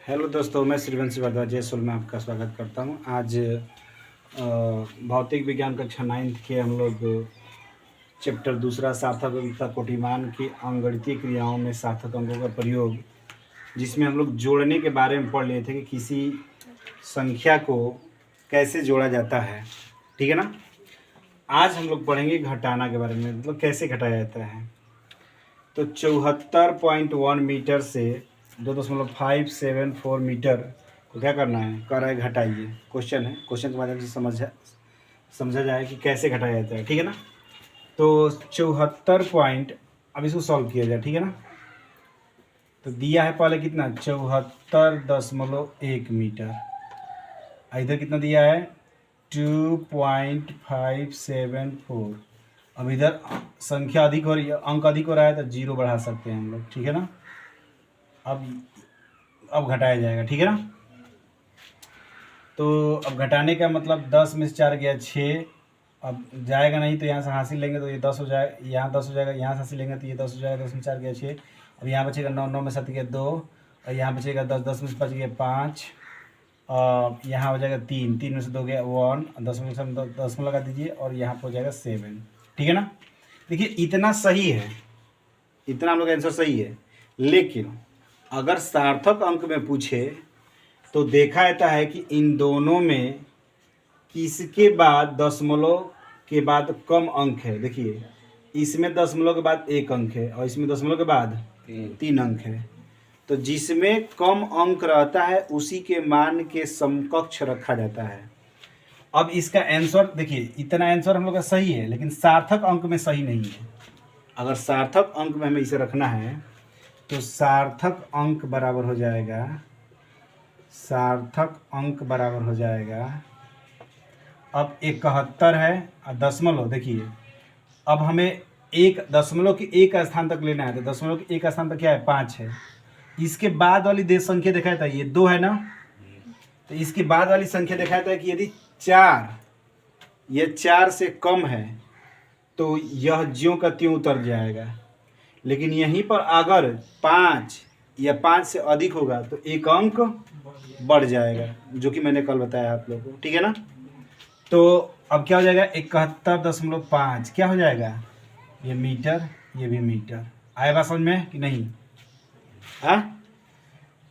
Hello दोस्तों, मैं श्रीवंशी भारद्वाज जयसोल में आपका स्वागत करता हूं। आज भौतिक विज्ञान कक्षा 9th के हम लोग चैप्टर दूसरा सार्थक तथा कोटिमान की अंकगणितीय क्रियाओं में सार्थक अंकों का प्रयोग, जिसमें हम लोग जोड़ने के बारे में पढ़ लिए थे कि किसी संख्या को कैसे जोड़ा जाता है। ठीक है ना। आज हम लोग पढ़ेंगे घटाना के बारे में, मतलब कैसे घटाया जाता है। तो 74.1 मीटर से 2.574 मीटर को क्या करना है, कर रहा है घटाइए। क्वेश्चन है, क्वेश्चन के माध्यम से समझा जाए कि कैसे घटाया जाता है। ठीक है ना। तो 74 पॉइंट, अब इसको सॉल्व किया जाए। ठीक है ना। तो दिया है पहले कितना, 74.1 मीटर। इधर कितना दिया है, 2.574। अब इधर संख्या अधिक हो रही है, अंक अधिक हो रहा है, तो 0 बढ़ा सकते हैं हम लोग। ठीक है ना। अब घटाया जाएगा। ठीक है ना। तो अब घटाने का मतलब 10 में से 4 गया 6। अब जाएगा नहीं तो यहाँ से हासिल लेंगे तो ये 10 हो जाएगा, यहाँ 10 हो जाएगा, यहाँ से हासिल लेंगे तो ये 10 हो जाएगा। 10 में 4 गया 6। अब यहाँ बचेगा 9, 9 में 7 गया 2, और यहाँ बचेगा 10, 10 में से 5 गया 5, यहाँ हो जाएगा 3, 3 में से 2 गया 1, 10 में से 10 में लगा दीजिए, और यहाँ पर हो जाएगा 7। ठीक है ना। देखिए इतना सही है, इतना हम लोग आंसर सही है। लेकिन अगर सार्थक अंक में पूछे तो देखा जाता है कि इन दोनों में किसके बाद दशमलव के बाद कम अंक है। देखिए इसमें दशमलव के बाद 1 अंक है, और इसमें दशमलव के बाद 3 अंक है। तो जिसमें कम अंक रहता है उसी के मान के समकक्ष रखा जाता है। अब इसका आंसर देखिए, इतना आंसर हम लोग का सही है, लेकिन सार्थक अंक में सही नहीं है। अगर सार्थक अंक में हमें इसे रखना है तो सार्थक अंक बराबर हो जाएगा, सार्थक अंक बराबर हो जाएगा, अब 71 है और दशमलव। देखिए अब हमें एक दशमलव के एक स्थान तक लेना है, तो दशमलव के एक स्थान तक क्या है, 5 है। इसके बाद वाली देश संख्या देखा जाता है, ये 2 है ना। तो इसके बाद वाली संख्या देखा जाता है कि यदि 4, ये 4 से कम है तो यह ज्यों का त्यों उतर जाएगा। लेकिन यहीं पर अगर 5 या 5 से अधिक होगा तो 1 अंक बढ़ जाएगा, जो कि मैंने कल बताया आप लोगों को। ठीक है ना। तो अब क्या हो जाएगा, 71.5 क्या हो जाएगा, ये मीटर, ये भी मीटर। आएगा समझ में कि नहीं। हाँ,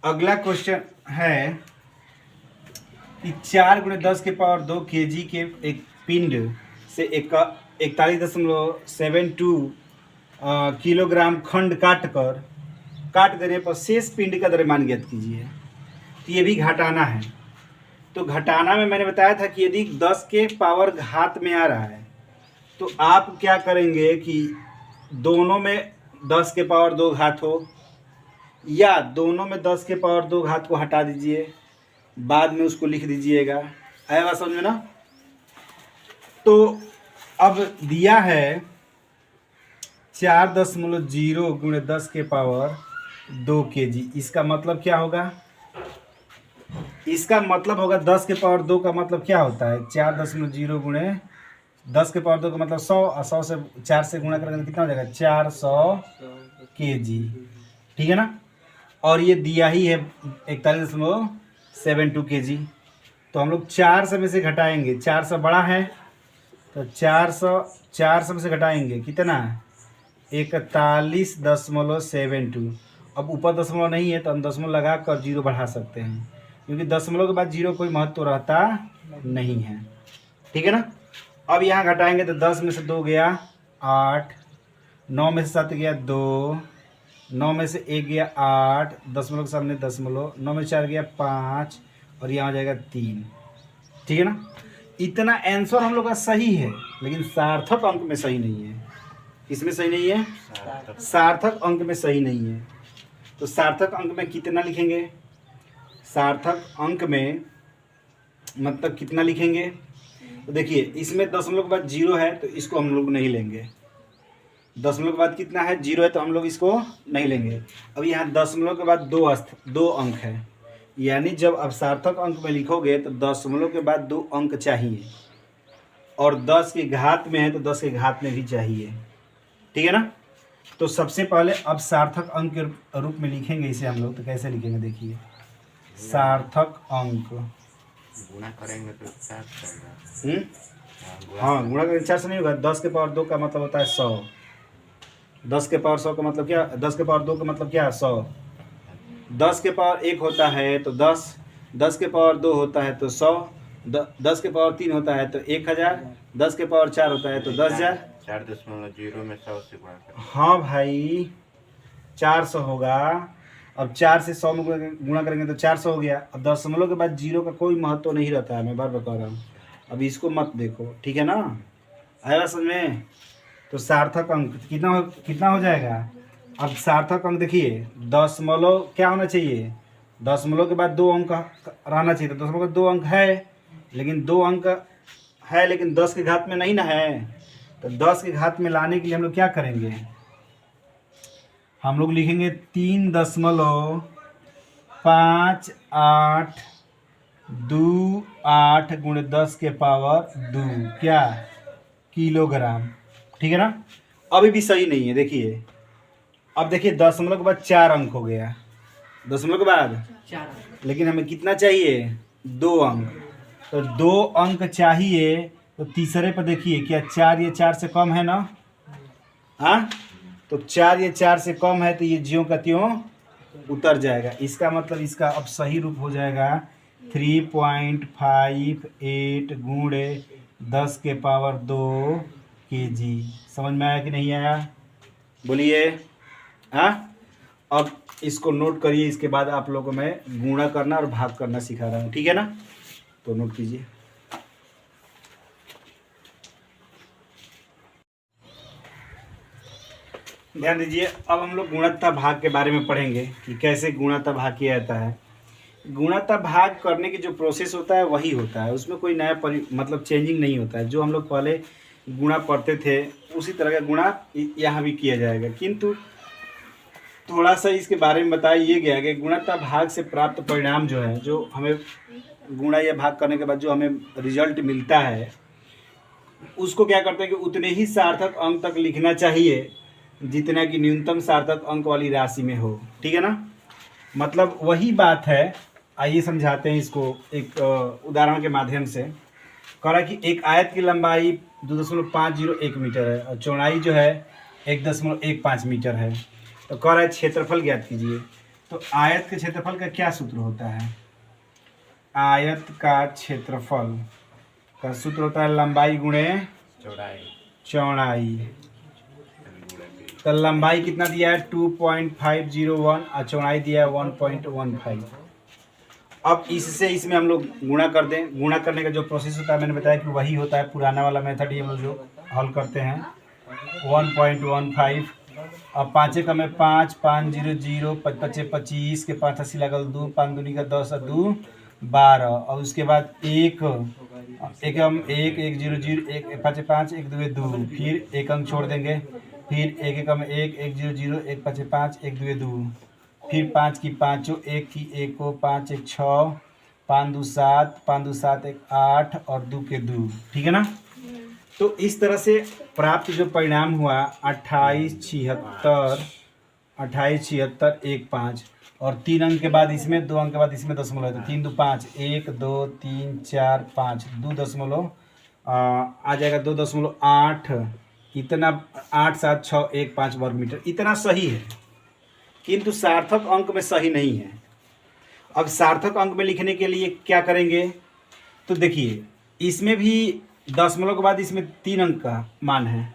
अगला क्वेश्चन है कि 4 × 10⁻² kg के एक पिंड से 41.72 किलोग्राम खंड काट देने पर शेष पिंड का द्रव्यमान ज्ञात कीजिए। तो ये भी घटाना है। तो घटाना में मैंने बताया था कि यदि 10 के पावर घात में आ रहा है तो आप क्या करेंगे कि दोनों में 10 के पावर 2 घात हो, या दोनों में 10 के पावर 2 घात को हटा दीजिए, बाद में उसको लिख दीजिएगा। आएगा समझ में ना। तो अब दिया है 4.0 × 10 के पावर 2 kg। इसका मतलब क्या होगा, इसका मतलब होगा 10 के पावर 2 का मतलब क्या होता है, 4.0 × 10 के पावर 2 का मतलब 100, और 100 से 4 से गुणा करेंगे तो कितना हो जाएगा, 400 kg। ठीक है ना। और ये दिया ही है 41.72 kg। तो हम लोग 400 में से घटाएंगे, 400 बड़ा है तो 400 में से घटाएंगे कितना, 41.72। अब ऊपर दशमलव नहीं है तो हम दशमलव लगा कर 0 बढ़ा सकते हैं, क्योंकि दशमलव के बाद 0 कोई महत्व रहता नहीं है। ठीक है ना। अब यहाँ घटाएंगे तो 10 में से 2 गया 8, 9 में से 7 गया 2, 9 में से 1 गया 8, दशमलव के सामने दशमलव, 9 में 4 गया 5, और यहाँ हो जाएगा 3। ठीक है ना। इतना आंसर हम लोग का सही है, लेकिन सार्थक अंक में सही नहीं है। किसमें सही नहीं है, सार्थक अंक में सही नहीं है। तो सार्थक अंक में कितना लिखेंगे, सार्थक अंक में मतलब कितना लिखेंगे। तो देखिए इसमें दशमलव के बाद 0 है तो इसको हम लोग नहीं लेंगे। दशमलव के बाद कितना है, 0 है तो हम लोग इसको नहीं लेंगे। अब यहाँ दशमलव के बाद 2 अंक है, यानी जब आप सार्थक अंक में लिखोगे तो दशमलव के बाद 2 अंक चाहिए, और 10 की घात में है तो 10 की घात में भी चाहिए। ठीक है ना। तो सबसे पहले अब सार्थक अंक के रूप में लिखेंगे इसे हम लोग। तो कैसे लिखेंगे, देखिए सार्थक अंक। गुणा करेंगे तो 4 आएगा। हाँ, गुणा करेंगे 4 से नहीं होगा। 10 के पावर 2 का मतलब होता है 100। 10 के पावर 100 का मतलब क्या, 10 के पावर 2 का मतलब क्या है 100। 10 के पावर 1 होता है तो 10, 10 के पावर 2 होता है तो 100, 10 के पावर 3 होता है तो 1000, 10 के पावर 4 होता है तो 10,000। 4.0 में 100 से गुणा करें। हाँ भाई, 400 होगा। अब 4 से 100 में गुणा करेंगे तो 400 हो गया। अब दशमलव के बाद जीरो का कोई महत्व नहीं रहता है, मैं बार बता रहा हूँ। अब इसको मत देखो, ठीक है ना, आया समझ में। तो सार्थक अंक कितना हो जाएगा। अब सार्थक अंक देखिए, दशमलव क्या होना चाहिए, दशमलव के बाद 2 अंक रहना चाहिए। तो दशमलव के 2 अंक है, लेकिन 2 अंक है लेकिन 10 के घात में नहीं ना है। तो 10 के घात में लाने के लिए हम लोग क्या करेंगे, हम लोग लिखेंगे 3.5828 गुणे 10 के पावर 2 क्या किलोग्राम, ठीक है ना। अभी भी सही नहीं है, देखिए। अब देखिए दशमलव के बाद 4 अंक हो गया, दशमलव के बाद 4, लेकिन हमें कितना चाहिए 2 अंक। तो 2 अंक चाहिए। तो तीसरे पर देखिए क्या 4 ये 4 से कम है ना, हाँ। तो 4 ये 4 से कम है तो ये ज्यों का त्यों उतर जाएगा। इसका मतलब इसका अब सही रूप हो जाएगा 3.58 गुणे 10 के पावर 2 kg। समझ में आया कि नहीं आया, बोलिए। हाँ, अब इसको नोट करिए। इसके बाद आप लोगों को मैं गुणा करना और भाग करना सिखा रहा हूँ, ठीक है ना। तो नोट कीजिए। ध्यान दीजिए, अब हम लोग गुणत्ता भाग के बारे में पढ़ेंगे कि कैसे गुणत्ता भाग किया जाता है। गुणत्ता भाग करने की जो प्रोसेस होता है वही होता है, उसमें कोई नया मतलब चेंजिंग नहीं होता है। जो हम लोग पहले गुणा पढ़ते थे उसी तरह का गुणा यहाँ भी किया जाएगा, किंतु थोड़ा सा इसके बारे में बताया ये गया कि गुणत्ता भाग से प्राप्त परिणाम जो है, जो हमें गुणा या भाग करने के बाद जो हमें रिजल्ट मिलता है, उसको क्या करते हैं कि उतने ही सार्थक अंक तक लिखना चाहिए जितना कि न्यूनतम सार्थक अंक वाली राशि में हो, ठीक है ना। मतलब वही बात है। आइए समझाते हैं इसको एक उदाहरण के माध्यम से। कह रहा है कि एक आयत की लंबाई 2.501 मीटर है और चौड़ाई जो है 1.15 मीटर है। तो कह रहा है क्षेत्रफल ज्ञात कीजिए। तो आयत के क्षेत्रफल का क्या सूत्र होता है, आयत का क्षेत्रफल का सूत्र होता है लंबाई गुणे चौड़ाई। तो लंबाई कितना दिया है 2.501 और चौड़ाई दिया है 1.15। अब इससे इसमें हम लोग गुणा कर दें। गुणा करने का जो प्रोसेस होता है मैंने बताया कि वही होता है पुराना वाला मेथड ही हम लोग जो हल करते हैं 1.15। अब 5 का में 5, 5 0 0, 5 5 25 के 5 80 लगल 2, 5 दूनी का 10 और 2 12। और उसके बाद 1 हम 1 1 0 0 1 5 5 1 2 2, फिर 1 अंक छोड़ देंगे, फिर 1 1 में 1 1 0 0 1 5 5 1 2 2, फिर 5 की 5, 1 की 1 को 5 1 6, 5 2 7, 5 2 7 1 8 और 2 के 2, ठीक है ना। तो इस तरह से प्राप्त जो परिणाम हुआ 2876 15 और 3 अंक के बाद इसमें 2 अंक के बाद इसमें दशमलव है तो 3 2 5 1 2 3 4 5 2 दशमलव आ जाएगा 2.8 इतना 8 7 6 1 5 वर्ग मीटर। इतना सही है, किंतु सार्थक अंक में सही नहीं है। अब सार्थक अंक में लिखने के लिए क्या करेंगे, तो देखिए इसमें भी दशमलव के बाद इसमें 3 अंक का मान है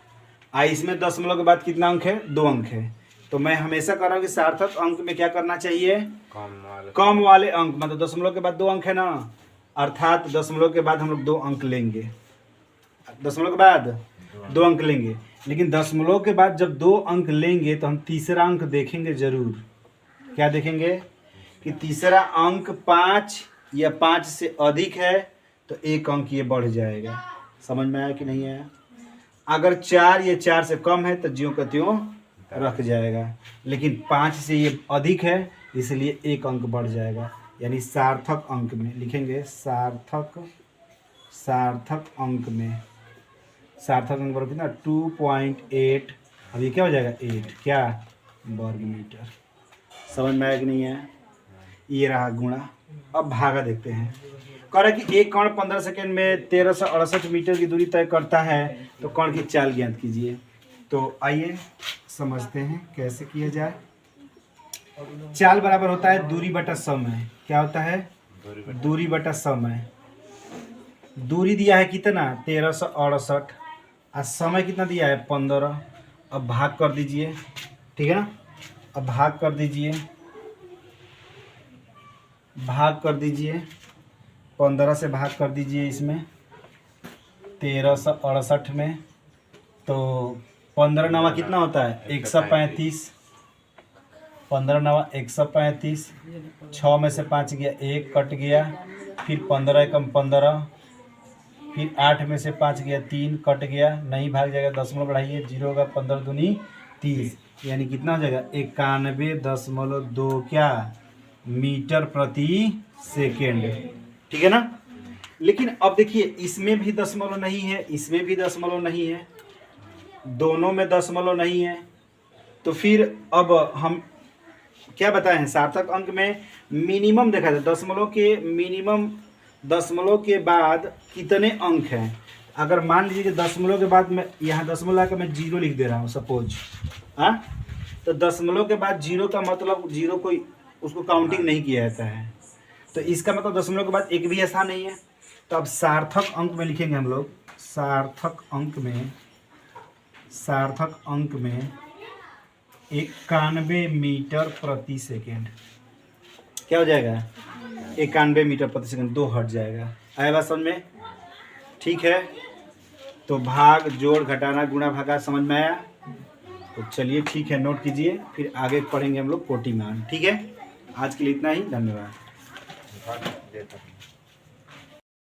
और इसमें दशमलव के बाद कितना अंक है 2 अंक है। तो मैं हमेशा कह रहा हूँ कि सार्थक अंक में क्या करना चाहिए, कम वाले अंक, मतलब दशमलव के बाद 2 अंक है ना, अर्थात दशमलव के बाद हम लोग 2 अंक लेंगे, दशमलव के बाद 2 अंक लेंगे। लेकिन दशमलव के बाद जब 2 अंक लेंगे तो हम तीसरा अंक देखेंगे जरूर। क्या देखेंगे कि तीसरा अंक 5 या 5 से अधिक है तो 1 अंक ये बढ़ जाएगा। समझ में आया कि नहीं आया। अगर 4 या 4 से कम है तो ज्यों का त्यों रख जाएगा, लेकिन 5 से ये अधिक है इसलिए 1 अंक बढ़ जाएगा। यानी सार्थक अंक में लिखेंगे सार्थक अंक में, सार्थक अंक पर कितना 2.8, अब ये क्या हो जाएगा 8 क्या वर्ग मीटर। समझ में आया कि नहीं है। ये रहा गुणा। अब भागा देखते हैं। कह रहा है कि एक कण 15 सेकेंड में 1368 मीटर की दूरी तय करता है, तो कण की चाल ज्ञात कीजिए। तो आइए समझते हैं कैसे किया जाए। चाल बराबर होता है दूरी बटा समय। क्या होता है? दूरी बटा समय। दूरी दिया है कितना? 1368 और समय कितना दिया है? 15। अब भाग कर दीजिए, ठीक है ना। अब भाग कर दीजिए, भाग कर दीजिए, 15 से भाग कर दीजिए इसमें 1368 में। तो 15 नवा कितना होता है? 135। 15 नवा 135। 6 में से 5 गया, 1 कट गया। फिर 15 एकम 15। फिर 8 में से 5 गया, 3 कट गया, नहीं भाग जाएगा, दशमलव बढ़ाइए, 0 होगा, 15 दूनी 30, यानी कितना हो जाएगा? 91.2 क्या मीटर प्रति सेकेंड। ठीक है ना। लेकिन अब देखिए इसमें भी दशमलव नहीं है, इसमें भी दशमलव नहीं है, दोनों में दशमलव नहीं है। तो फिर अब हम क्या बताएं? सार्थक अंक में मिनिमम देखा जाए, दशमलव के मिनिमम, दशमलव के बाद कितने अंक हैं। अगर मान लीजिए कि दशमलव के बाद मैं यहाँ दशमलव लाकर मैं 0 लिख दे रहा हूँ सपोज, हाँ, तो दशमलव के बाद 0 का मतलब 0 को उसको काउंटिंग नहीं किया जाता है। तो इसका मतलब दशमलव के बाद एक भी स्थान नहीं है। तो अब सार्थक अंक में लिखेंगे हम लोग, सार्थक अंक में, सार्थक अंक में 91 मीटर प्रति सेकेंड। क्या हो जाएगा? 91 मीटर प्रति सेकंड, 2 हट जाएगा। आया बात समझ में? ठीक है। तो भाग, जोड़, घटाना, गुणा, भागा समझ में आया? तो चलिए ठीक है, नोट कीजिए, फिर आगे पढ़ेंगे हम लोग कोटि मान। ठीक है, आज के लिए इतना ही, धन्यवाद।